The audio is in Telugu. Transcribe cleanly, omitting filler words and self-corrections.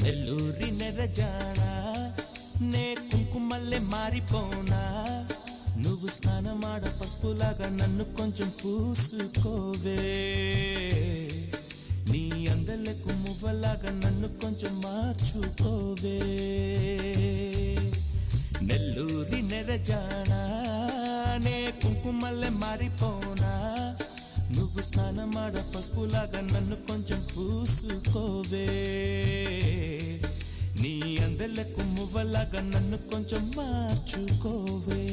నెల్లూరి నెరజానా నే కుంకుమల్లె మారిపోనా నువ్వు స్నానమాడ పసుపులాగా నన్ను కొంచెం పూసుకోవే నీ అందలకు మువ్వలాగా నన్ను కొంచెం మార్చుకోవే నెల్లూరి నెరజానా నే కుంకుమల్లె మారిపోనా నువ్వు స్నానమాడ పసుపులాగా నన్ను కొంచెం పూసుకోవే నీ అందలకు మువ్వలాగా నన్ను కొంచెం మార్చుకోవే